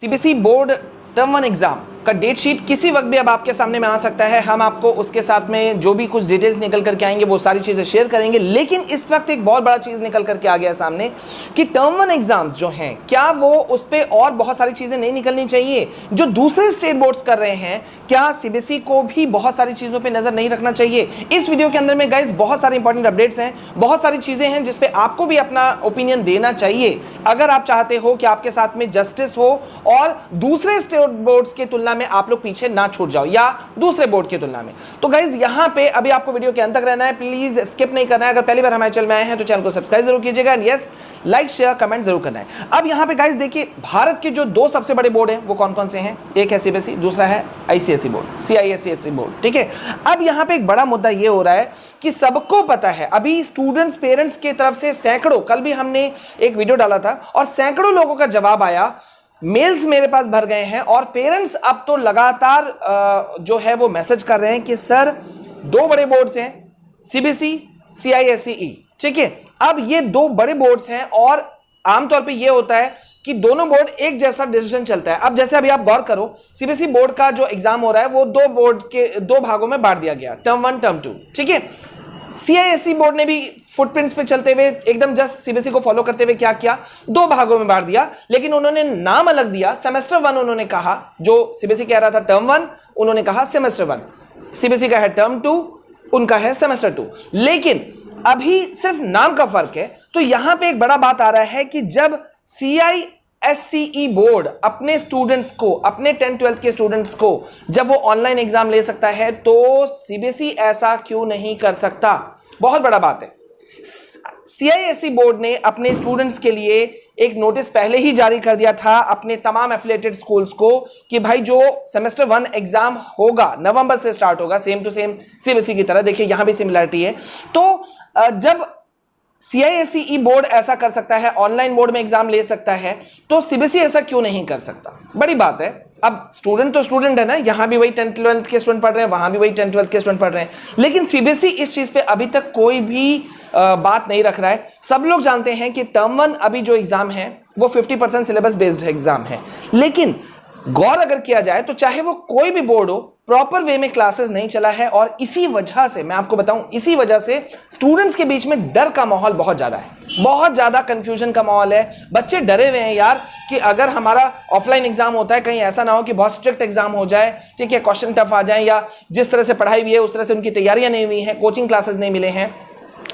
CBSE board term 1 exam का date sheet किसी वक्त भी अब आपके सामने में आ सकता है। हम आपको उसके साथ में जो भी कुछ डिटेल्स निकल करके आएंगे वो सारी चीजें शेयर करेंगे। लेकिन इस वक्त एक बहुत बड़ा चीज निकल करके आ गया सामने कि टर्म 1 एग्जाम्स जो हैं, क्या वो उस पर और बहुत सारी चीजें नहीं निकलनी चाहिए जो दूसरे स्टेट बोर्ड्स कर रहे हैं? क्या सीबीएसई को भी बहुत सारी चीजों पर नजर नहीं रखना चाहिए? इस वीडियो के अंदर में गाइस बहुत सारे इंपॉर्टेंट अपडेट्स हैं, बहुत सारी चीजें हैं जिसपे आपको भी अपना ओपिनियन देना चाहिए अगर आप चाहते हो कि आपके साथ में जस्टिस हो और दूसरे स्टेट बोर्ड्स की तुलना में आप लोग पीछे ना छूट जाओ या दूसरे बोर्ड की तुलना में। तो गाइज यहां पे अभी आपको वीडियो के अंत तक रहना है, प्लीज स्किप नहीं करना है। अगर पहली बार हमारे चैनल में आए हैं तो चैनल को सब्सक्राइब जरूर कीजिएगा and yes like share comment जरूर करना है। अब यहां पे गाइज देखिए, भारत के जो दो सबसे बड़े बोर्ड हैं वो कौन कौन से हैं? एक है सीबीएसई, दूसरा है आईसीएसई बोर्ड, सीआईएसई बोर्ड। ठीक है, अब यहां पे एक बड़ा मुद्दा ये हो रहा है कि सबको पता है अभी स्टूडेंट्स पेरेंट्स की तरफ से सैकड़ों, कल भी हमने एक वीडियो डाला था और सैकड़ों लोगों का जवाब आया, मेल्स मेरे पास भर गए हैं और पेरेंट्स अब तो लगातार जो है वो मैसेज कर रहे हैं कि सर दो बड़े बोर्ड्स हैं, सीबीएसई सीआईएसई। ठीक है, अब ये दो बड़े बोर्ड्स हैं और आमतौर पे ये होता है कि दोनों बोर्ड एक जैसा डिसीजन चलता है। अब जैसे अभी आप गौर करो, सीबीएसई बोर्ड का जो एग्जाम हो रहा है वो दो बोर्ड के दो भागों में बांट दिया गया, टर्म 1 टर्म 2। ठीक है, सीआईएसई बोर्ड ने भी फुटप्रिंट्स पे चलते हुए एकदम जस्ट सीबीएसई को फॉलो करते हुए क्या किया, दो भागों में बांट दिया, लेकिन उन्होंने नाम अलग दिया। सेमेस्टर 1 उन्होंने कहा, जो सीबीएसई कह रहा था टर्म 1, उन्होंने कहा सेमेस्टर 1। सीबीएसई का है टर्म 2, उनका है सेमेस्टर 2। लेकिन अभी सिर्फ नाम का फर्क है। तो यहां पे एक बड़ा बात आ रहा है कि जब सीआईएसई बोर्ड अपने स्टूडेंट्स को, अपने 10th-12th के स्टूडेंट्स को जब वो ऑनलाइन एग्जाम ले सकता है तो सीबीएसई ऐसा क्यों नहीं कर सकता? बहुत बड़ा बात है। सीआईएसई बोर्ड ने अपने स्टूडेंट्स के लिए एक नोटिस पहले ही जारी कर दिया था अपने तमाम एफिलिएटेड स्कूल्स को कि भाई जो सेमेस्टर 1 एग्जाम होगा नवंबर से स्टार्ट होगा, सेम टू सेम सीबीएसई की तरह। देखिए यहां भी सिमिलरिटी है। तो जब सीआईएसई बोर्ड ऐसा कर सकता है, ऑनलाइन मोड में एग्जाम ले सकता है, तो सीबीएसई ऐसा क्यों नहीं कर सकता? बड़ी बात है। अब स्टूडेंट तो स्टूडेंट है ना, यहां भी वही 10th-12th के स्टूडेंट पढ़ रहे हैं, वहां भी वही 10th-12th के स्टूडेंट पढ़ रहे हैं, लेकिन सीबीएसई इस चीज पे अभी तक कोई भी बात नहीं रख रहा है। सब लोग जानते हैं कि टर्म 1 अभी जो एग्जाम है वो 50% सिलेबस बेस्ड एग्जाम है, लेकिन गौर अगर किया जाए तो चाहे वो कोई भी बोर्ड हो, प्रॉपर वे में क्लासेस नहीं चला है और इसी वजह से, मैं आपको बताऊं, इसी वजह से स्टूडेंट्स के बीच में डर का माहौल बहुत ज्यादा है, बहुत ज्यादा कंफ्यूजन का माहौल है। बच्चे डरे हुए हैं यार कि अगर हमारा ऑफलाइन एग्जाम होता है कहीं ऐसा ना हो कि बहुत स्ट्रिक्ट एग्जाम हो जाए, ठीक है, क्वेश्चन टफ आ जाए, या जिस तरह से पढ़ाई हुई है उस तरह से उनकी तैयारियां नहीं हुई हैं, कोचिंग क्लासेस नहीं मिले हैं,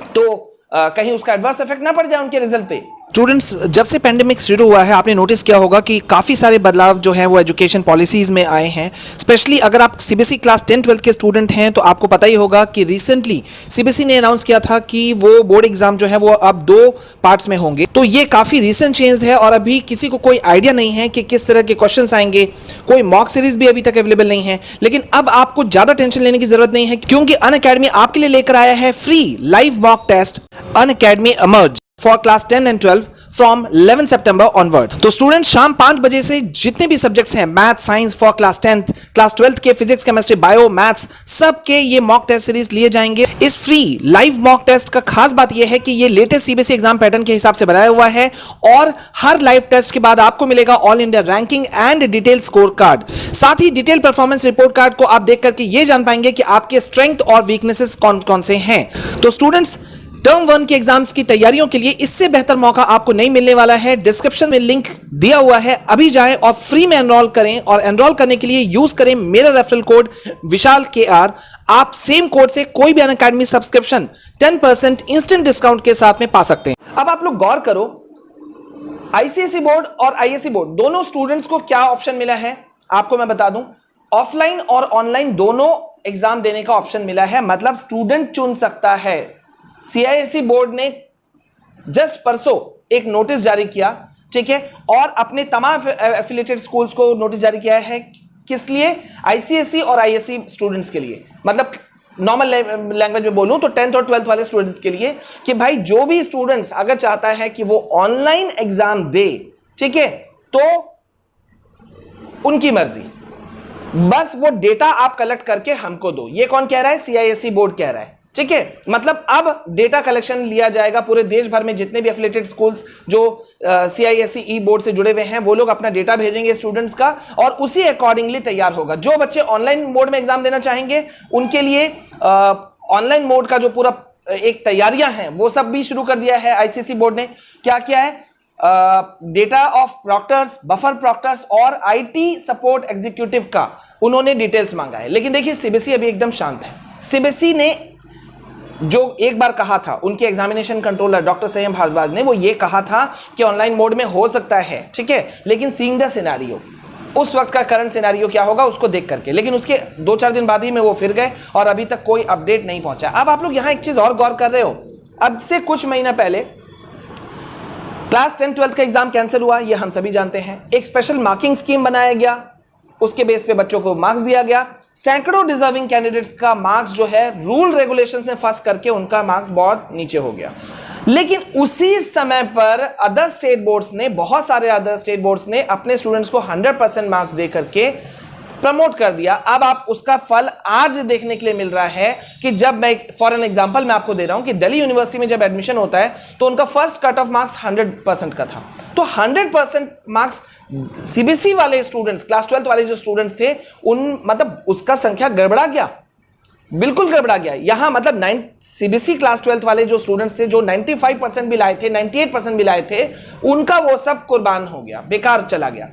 तो कहीं उसका एडवर्स इफेक्ट ना पड़ जाए उनके रिजल्ट पे। स्टूडेंट्स, जब से पेंडेमिक शुरू हुआ है आपने नोटिस किया होगा कि काफ़ी सारे बदलाव जो हैं वो एजुकेशन पॉलिसीज़ में आए हैं। स्पेशली अगर आप सीबीएसई क्लास 10th-12th के स्टूडेंट हैं तो आपको पता ही होगा कि रिसेंटली सीबीएसई ने अनाउंस किया था कि वो बोर्ड एग्जाम जो है वो अब 2 पार्ट्स में होंगे। तो ये काफ़ी रिसेंट चेंज है और अभी किसी को कोई आइडिया नहीं है कि किस तरह के क्वेश्चन आएंगे। कोई मॉक सीरीज भी अभी तक अवेलेबल नहीं है, लेकिन अब आपको ज़्यादा टेंशन लेने की जरूरत नहीं है क्योंकि अनअकैडमी आपके लिए लेकर आया है free live mock test Unacademy emerge for class 10 and 12 from 11 सितंबर ऑनवर्ड। तो स्टूडेंट शाम 5 बजे से जितने भी सब्जेक्ट्स हैं, math science for class 10th, class 12th के फिजिक्स केमिस्ट्री बायो मैथ्स, सबके ये मॉक टेस्ट सीरीज लिए जाएंगे। इस फ्री लाइव मॉक टेस्ट का खास बात यह है कि ये लेटेस्ट सीबीएसई एग्जाम पैटर्न के हिसाब से बनाया हुआ है और हर लाइव टेस्ट के बाद आपको मिलेगा all India ranking and detail score card. साथ ही डिटेल परफॉर्मेंस रिपोर्ट कार्ड को आप देख करके ये जान पाएंगे कि आपके स्ट्रेंथ और वीकनेसेस कौन कौन से हैं। तो स्टूडेंट्स, टर्म 1 के एग्जाम्स की तैयारियों के लिए इससे बेहतर मौका आपको नहीं मिलने वाला है। डिस्क्रिप्शन में लिंक दिया हुआ है, अभी जाएं और फ्री में एनरोल करें और एनरोल करने के लिए यूज करें मेरा रेफरल कोड विशाल KR। आप सेम कोड से कोई भी अनअकैडमी सब्सक्रिप्शन 10% इंस्टेंट डिस्काउंट के साथ में पा सकते हैं। अब आप लोग गौर करो, आईसीएसई बोर्ड और आईएसई बोर्ड दोनों स्टूडेंट्स को क्या ऑप्शन मिला है आपको मैं बता दूं। ऑफलाइन और ऑनलाइन दोनों एग्जाम देने का ऑप्शन मिला है, मतलब स्टूडेंट चुन सकता है। सीआईएसई बोर्ड ने जस्ट परसों एक नोटिस जारी किया, ठीक है, और अपने तमाम एफिलिएटेड स्कूल्स को नोटिस जारी किया है। किस लिए? आईसीएसई और आईएसई स्टूडेंट्स के लिए, मतलब नॉर्मल लैंग्वेज में बोलूं तो 10th और 12th वाले स्टूडेंट्स के लिए, कि भाई जो भी स्टूडेंट्स अगर चाहता है कि वो ऑनलाइन एग्जाम दे, ठीक है, तो उनकी मर्जी, बस वो डेटा आप कलेक्ट करके हमको दो। ये कौन कह रहा है? सीआईएसई बोर्ड कह रहा है। ठीक है, मतलब अब डेटा कलेक्शन लिया जाएगा पूरे देश भर में जितने भी एफिलिएटेड स्कूल्स जो CISE बोर्ड से जुड़े हुए हैं वो लोग अपना डेटा भेजेंगे स्टूडेंट्स का और उसी अकॉर्डिंगली तैयार होगा। जो बच्चे ऑनलाइन मोड में एग्जाम देना चाहेंगे उनके लिए ऑनलाइन मोड का जो पूरा एक तैयारियां हैं वो सब भी शुरू कर दिया है ICSE बोर्ड ने। क्या किया है, डेटा ऑफ प्रॉक्टर्स, बफर प्रॉक्टर्स और IT सपोर्ट एग्जीक्यूटिव का उन्होंने डिटेल्स मांगा है। लेकिन देखिए CBSE अभी एकदम शांत है। CBSE ने जो एक बार कहा था, उनके एग्जामिनेशन कंट्रोलर डॉक्टर संयम भारद्वाज ने वो ये कहा था कि ऑनलाइन मोड में हो सकता है, ठीक है, लेकिन सीइंग द सिनेरियो, उस वक्त का करंट सिनेरियो क्या होगा उसको देख करके। लेकिन उसके 2-4 दिन बाद ही में वो फिर गए और अभी तक कोई अपडेट नहीं पहुंचा। अब आप लोग यहां एक चीज और गौर कर रहे हो, अब से कुछ महीना पहले क्लास 10-12 का एग्जाम कैंसिल हुआ, ये हम सभी जानते हैं। एक स्पेशल मार्किंग स्कीम बनाया गया, उसके बेस पे बच्चों को मार्क्स दिया गया। सैकड़ों डिजर्विंग कैंडिडेट्स का मार्क्स जो है रूल रेगुलेशंस में फंस करके उनका मार्क्स बहुत नीचे हो गया। लेकिन उसी समय पर अदर स्टेट बोर्ड्स ने, बहुत सारे अदर स्टेट बोर्ड्स ने अपने स्टूडेंट्स को 100% मार्क्स दे करके प्रमोट कर दिया। अब आप उसका फल आज देखने के लिए मिल रहा है कि जब मैं फॉर एन एग्जांपल मैं आपको दे रहा हूं कि दिल्ली यूनिवर्सिटी में जब एडमिशन होता है तो उनका फर्स्ट कट ऑफ मार्क्स 100% का था। तो 100% मार्क्स CBSE वाले स्टूडेंट्स, क्लास 12 वाले जो स्टूडेंट्स थे, उन मतलब उसका संख्या गड़बड़ा गया, बिल्कुल गड़बड़ा गया। यहां मतलब CBSE क्लास 12 वाले जो स्टूडेंट्स थे जो 95% भी लाए थे, 98% भी लाए थे, उनका वो सब कुर्बान हो गया, बेकार चला गया।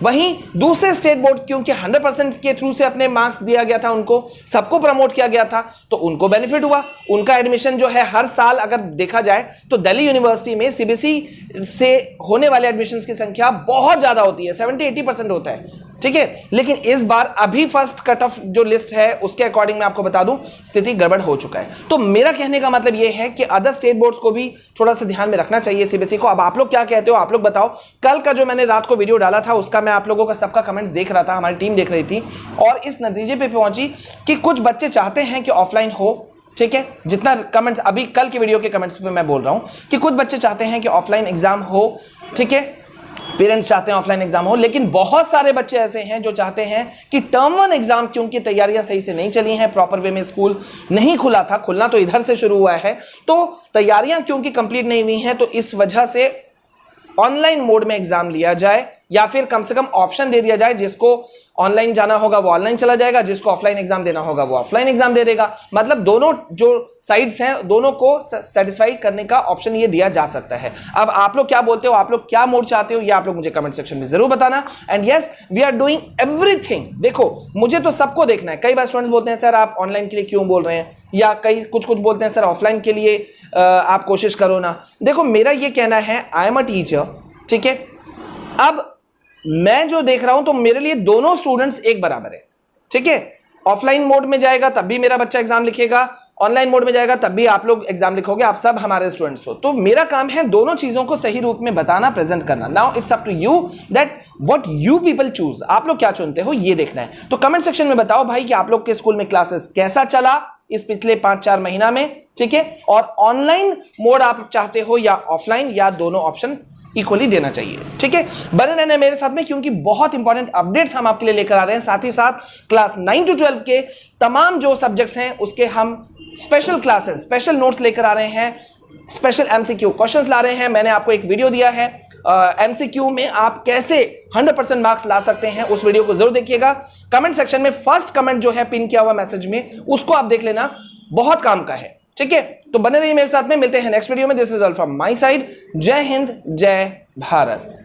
वहीं दूसरे स्टेट बोर्ड क्योंकि 100% के थ्रू से अपने मार्क्स दिया गया था, उनको सबको प्रमोट किया गया था, तो उनको बेनिफिट हुआ। उनका एडमिशन जो है हर साल अगर देखा जाए तो दिल्ली यूनिवर्सिटी में CBSE से होने वाले एडमिशंस की संख्या बहुत ज्यादा होती है, 70-80% होता है, ठीक है। लेकिन इस बार अभी फर्स्ट कट ऑफ जो लिस्ट है उसके अकॉर्डिंग मैं आपको बता दूं स्थिति गड़बड़ हो चुका है। तो मेरा कहने का मतलब यह है कि अदर स्टेट बोर्ड्स को भी थोड़ा सा ध्यान में रखना चाहिए CBSE को। अब आप लोग क्या कहते हो, आप लोग बताओ। कल का जो मैंने रात को वीडियो डाला था उसका मैं आप लोगों का सबका कमेंट्स देख रहा था, हमारी टीम देख रही थी और इस नतीजे पे पहुंची कि कुछ बच्चे चाहते हैं कि ऑफलाइन हो, ठीक है। जितना कमेंट्स अभी कल के वीडियो के कमेंट्स पे मैं बोल रहा हूं कि कुछ बच्चे चाहते हैं कि ऑफलाइन एग्जाम हो, ठीक है, पेरेंट्स चाहते हैं ऑफलाइन एग्जाम हो। लेकिन बहुत सारे बच्चे ऐसे हैं जो चाहते हैं कि टर्म 1 एग्जाम क्योंकि तैयारियां सही से नहीं चली हैं, प्रॉपर वे में स्कूल नहीं खुला था, खुलना तो इधर से शुरू हुआ है, तो तैयारियां क्योंकि कंप्लीट नहीं हुई हैं, तो इस वजह से ऑनलाइन मोड में एग्जाम लिया जाए या फिर कम से कम ऑप्शन दे दिया जाए, जिसको ऑनलाइन जाना होगा वो ऑनलाइन चला जाएगा, जिसको ऑफलाइन एग्जाम देना होगा वो ऑफलाइन एग्जाम दे देगा। मतलब दोनों जो साइड्स हैं दोनों को सेटिस्फाई करने का ऑप्शन ये दिया जा सकता है। अब आप लोग क्या बोलते हो, आप लोग क्या मोड चाहते हो, ये आप लोग मुझे कमेंट सेक्शन में जरूर बताना। And yes, we are doing everything. देखो मुझे तो सबको देखना है। कई बार स्टूडेंट्स बोलते हैं सर आप ऑनलाइन के लिए क्यों बोल रहे हैं, या कई कुछ बोलते हैं सर ऑफलाइन के लिए आप कोशिश करो ना। देखो मेरा ये कहना है, आई एम अ टीचर, ठीक है। अब मैं जो देख रहा हूं तो मेरे लिए दोनों स्टूडेंट्स एक बराबर है, ठीक है। ऑफलाइन मोड में जाएगा तब भी मेरा बच्चा एग्जाम लिखेगा, ऑनलाइन मोड में जाएगा तब भी आप लोग एग्जाम लिखोगे, आप सब हमारे स्टूडेंट्स हो। तो मेरा काम है दोनों चीजों को सही रूप में बताना, प्रेजेंट करना। Now it's up to you that what you people choose, आप लोग क्या चुनते हो ये देखना है। तो कमेंट सेक्शन में बताओ भाई कि आप लोग के स्कूल में क्लासेस कैसा चला इस पिछले 5-4 महीना में, ठीक है। और ऑनलाइन मोड आप चाहते हो या ऑफलाइन, या दोनों ऑप्शन इक्वली देना चाहिए, ठीक है। बने रहना मेरे साथ में क्योंकि बहुत इंपॉर्टेंट अपडेट्स हम आपके लिए लेकर आ रहे हैं। साथ ही साथ क्लास 9 to 12 के तमाम जो सब्जेक्ट्स हैं उसके हम स्पेशल क्लासेस, स्पेशल नोट्स लेकर आ रहे हैं, स्पेशल MCQ क्वेश्चंस ला रहे हैं। मैंने आपको एक वीडियो दिया है MCQ में आप कैसे 100% मार्क्स ला सकते हैं, उस वीडियो को जरूर देखिएगा। कमेंट सेक्शन में फर्स्ट कमेंट जो है पिन किया हुआ मैसेज में, उसको आप देख लेना, बहुत काम का है, ठीक है। तो बने रहिए मेरे साथ में, मिलते हैं नेक्स्ट वीडियो में। This is all from my side. जय हिंद, जय भारत।